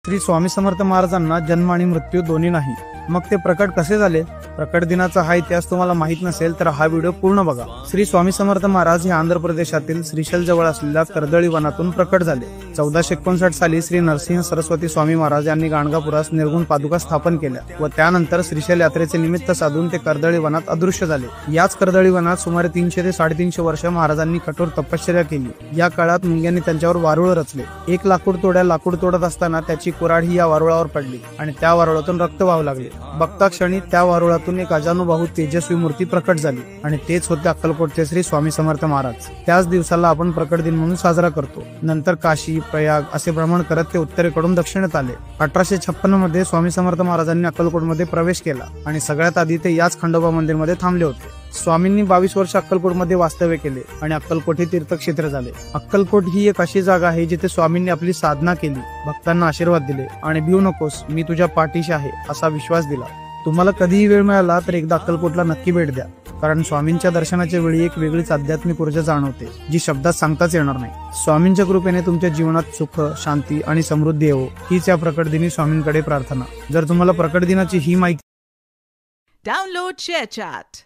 श्री स्वामी समर्थ महाराजांना जन्म आणि मृत्यू दोन्ही नाही, मग ते प्रकट कसे झाले? प्रकट दिनाचा हा इतिहास तुम्हाला माहित नसेल तर हा व्हिडिओ पूर्ण बघा. श्री स्वामी समर्थ महाराज हे आंध्र प्रदेशातील श्रीशैल जवळ असलेल्या कर्दळी वनातून प्रकट झाले. 1459 साली श्री नरसिंह सरस्वती स्वामी महाराज यांनी गाणगापुरास निर्गुण पादुका स्थापन केल्या व त्यानंतर श्रीशैल यात्रेचे निमित्त साधून ते कर्दळी वनात अदृश्य झाले. याच कर्दळी वनात सुमारे 300 ते 350 वर्ष महाराजांनी कठोर तपश्चर्या केली. या काळात मुंग्यांनी त्यांच्यावर वारुळ रचले. एक लाकूड तोडत असताना त्याची कुऱ्हाड ही या वारुळावर पडली आणि त्या वारुळातून रक्त वाहू लागले. बघता क्षणी त्या वारुळातून एक अजानुबाहू तेजस्वी मूर्ती प्रकट झाली आणि तेच होते अक्कलकोटचे श्री स्वामी समर्थ महाराज. त्याच दिवसाला आपण प्रकट दिन म्हणून साजरा करतो. नंतर काशी, प्रयाग असे भ्रमण करत ते उत्तरेकडून दक्षिणेत आले. 1856 मध्ये स्वामी समर्थ महाराजांनी अक्कलकोटमध्ये प्रवेश केला आणि सगळ्यात आधी ते याच खंडोबा मंदिरमध्ये थांबले होते. स्वामींनी 22 वर्ष अक्कलकोटमध्ये वास्तव्य केले आणि अक्कलकोट हे तीर्थक्षेत्र झाले. अक्कलकोट ही एक अशी जागा आहे जिथे स्वामींनी आपली साधना केली, भक्तांना आशीर्वाद दिले आणि भिवू नकोस, मी तुझ्या पाठीशी आहे असा विश्वास दिला. तुम्हाला कधीही वेळ मिळाला तर एकदा अक्कलकोटला नक्की भेट द्या, कारण स्वामींच्या दर्शनाच्या वेळी एक वेगळीच आध्यात्मिक ऊर्जा जाणवते जी शब्दात सांगताच येणार नाही. स्वामींच्या कृपेने तुमच्या जीवनात सुख, शांती आणि समृद्धी येवो हीच या प्रकट दिनी स्वामींकडे प्रार्थना. जर तुम्हाला प्रकट दिनाची ही माहिती Download ShareChat.